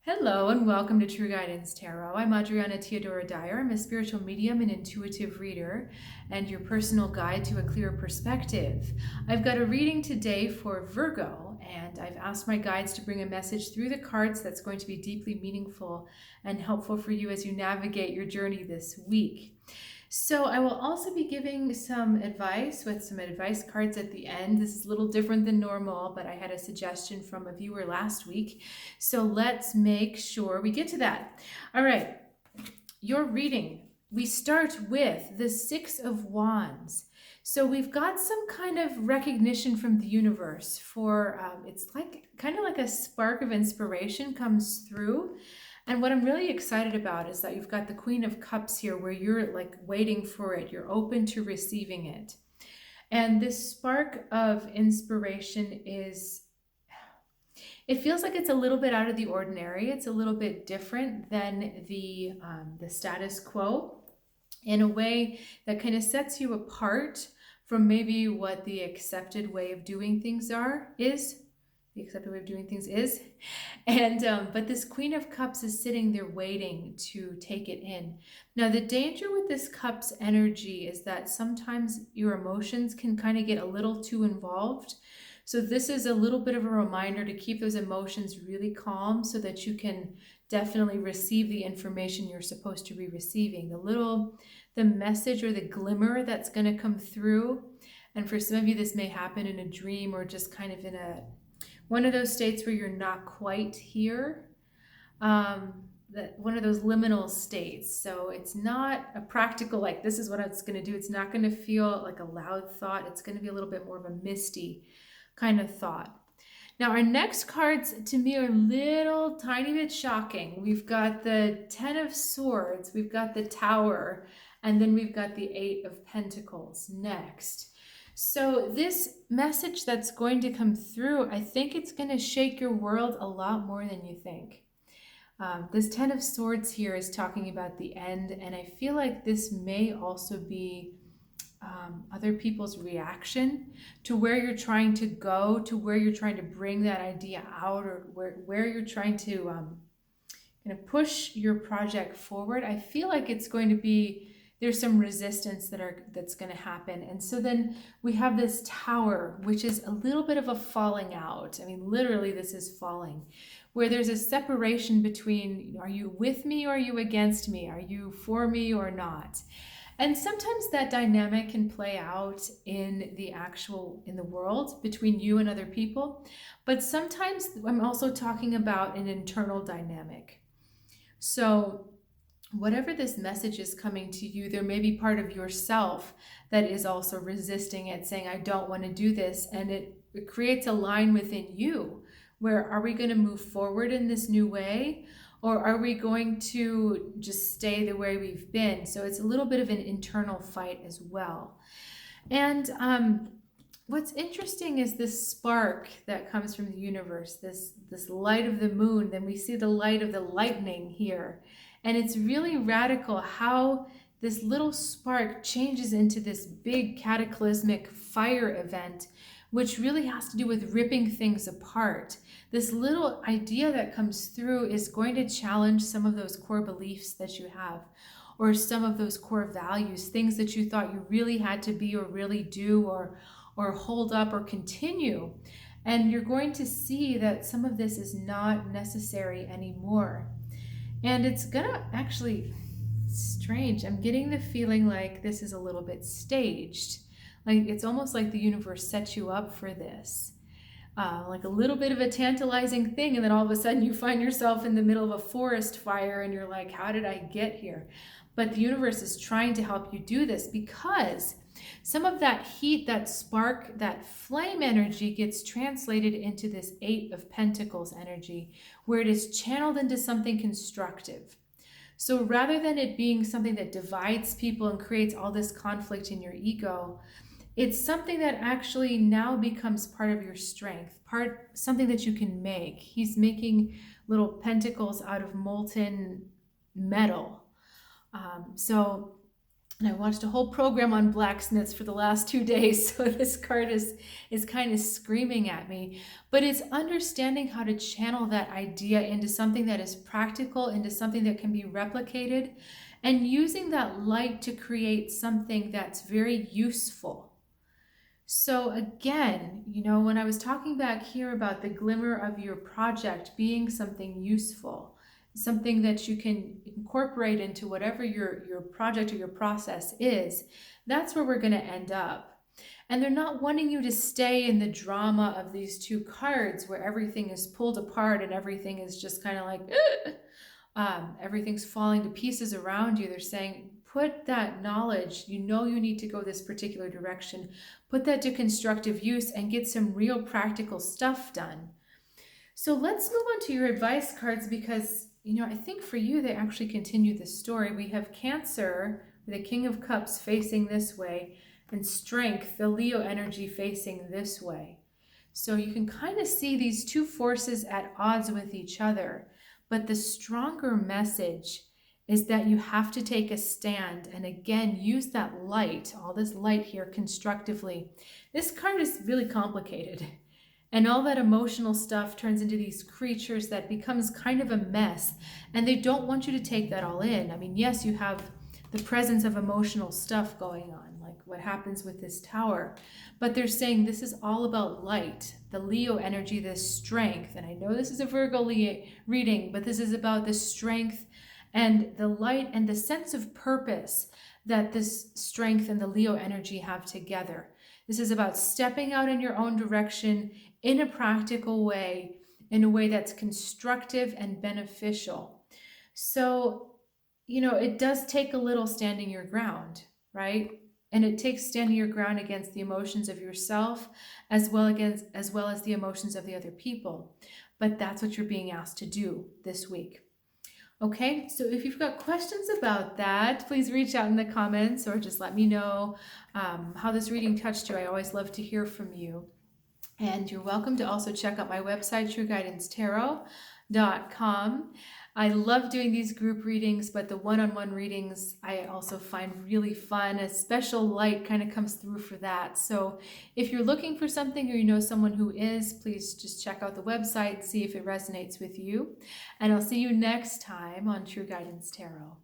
Hello and welcome to True Guidance Tarot. I'm Adriana Teodoro-Dier. I'm a spiritual medium and intuitive reader and your personal guide to a clearer perspective. I've got a reading today for Virgo, and I've asked my guides to bring a message through the cards that's going to be deeply meaningful and helpful for you as you navigate your journey this week. So I will also be giving some advice with some advice cards at the end. This is a little different than normal, but I had a suggestion from a viewer last week. So let's make sure we get to that. All right, your reading. We start with the Six of Wands. So we've got some kind of recognition from the universe for, it's like kind of like a spark of inspiration comes through. And what I'm really excited about is that you've got the Queen of Cups here where you're like waiting for it. You're open to receiving it. And this spark of inspiration is, it feels like it's a little bit out of the ordinary. It's a little bit different than the status quo in a way that kind of sets you apart from maybe what the accepted way of doing things is. The accepted way of doing things is. And but this Queen of Cups is sitting there waiting to take it in. Now, the danger with this Cups energy is that sometimes your emotions can kind of get a little too involved. So this is a little bit of a reminder to keep those emotions really calm so that you can definitely receive the information you're supposed to be receiving. The message or the glimmer that's going to come through. And for some of you, this may happen in a dream or just kind of in one of those states where you're not quite here, one of those liminal states. So it's not a practical, like this is what it's going to do. It's not going to feel like a loud thought. It's going to be a little bit more of a misty kind of thought. Now, our next cards to me are a little tiny bit shocking. We've got the Ten of Swords, we've got the Tower, and then we've got the Eight of Pentacles next. So this message that's going to come through, I think it's going to shake your world a lot more than you think. This Ten of Swords here is talking about the end, and I feel like this may also be other people's reaction to where you're trying to go, to where you're trying to bring that idea out, or where you're trying to kind of push your project forward. I feel like it's going to be, there's some resistance that's going to happen. And so then we have this Tower, which is a little bit of a falling out. I mean, literally this is falling, where there's a separation between, are you with me or are you against me? Are you for me or not? And sometimes that dynamic can play out in the world between you and other people. But sometimes I'm also talking about an internal dynamic. So whatever this message is coming to you, there may be part of yourself that is also resisting it, saying, I don't want to do this. And it creates a line within you where, are we going to move forward in this new way? Or are we going to just stay the way we've been? So it's a little bit of an internal fight as well. And what's interesting is this spark that comes from the universe, this light of the moon. Then we see the light of the lightning here. And it's really radical how this little spark changes into this big cataclysmic fire event, which really has to do with ripping things apart. This little idea that comes through is going to challenge some of those core beliefs that you have, or some of those core values, things that you thought you really had to be or really do or hold up or continue. And you're going to see that some of this is not necessary anymore. And it's gonna actually, strange, I'm getting the feeling like this is a little bit staged. Like it's almost like the universe sets you up for this. Like a little bit of a tantalizing thing, and then all of a sudden you find yourself in the middle of a forest fire and you're like, how did I get here? But the universe is trying to help you do this, because some of that heat, that spark, that flame energy gets translated into this Eight of Pentacles energy, where it is channeled into something constructive. So rather than it being something that divides people and creates all this conflict in your ego, it's something that actually now becomes part of your strength, something that you can make. He's making little pentacles out of molten metal. So And I watched a whole program on blacksmiths for the last 2 days, so this card is kind of screaming at me. But it's understanding how to channel that idea into something that is practical, into something that can be replicated, and using that light to create something that's very useful. So again, when I was talking back here about the glimmer of your project being something useful, something that you can incorporate into whatever your project or your process is, that's where we're going to end up. And they're not wanting you to stay in the drama of these two cards where everything is pulled apart and everything is just kind of like, everything's falling to pieces around you. They're saying, put that knowledge, you need to go this particular direction, put that to constructive use and get some real practical stuff done. So let's move on to your advice cards because, I think for you, they actually continue the story. We have Cancer, the King of Cups facing this way, and Strength, the Leo energy facing this way. So you can kind of see these two forces at odds with each other. But the stronger message is that you have to take a stand and again, use that light, all this light here constructively. This card is really complicated. And all that emotional stuff turns into these creatures that becomes kind of a mess. And they don't want you to take that all in. I mean, yes, you have the presence of emotional stuff going on, like what happens with this tower. But they're saying this is all about light, the Leo energy, this strength. And I know this is a Virgo reading, but this is about the strength and the light and the sense of purpose that this strength and the Leo energy have together. This is about stepping out in your own direction in a practical way, in a way that's constructive and beneficial. So, it does take a little standing your ground, right? And it takes standing your ground against the emotions of yourself as well as the emotions of the other people. But that's what you're being asked to do this week. Okay, so if you've got questions about that, please reach out in the comments or just let me know how this reading touched you. I always love to hear from you. And you're welcome to also check out my website, trueguidancetarot.com. I love doing these group readings, but the one-on-one readings I also find really fun. A special light kind of comes through for that. So if you're looking for something or you know someone who is, please just check out the website, see if it resonates with you. And I'll see you next time on True Guidance Tarot.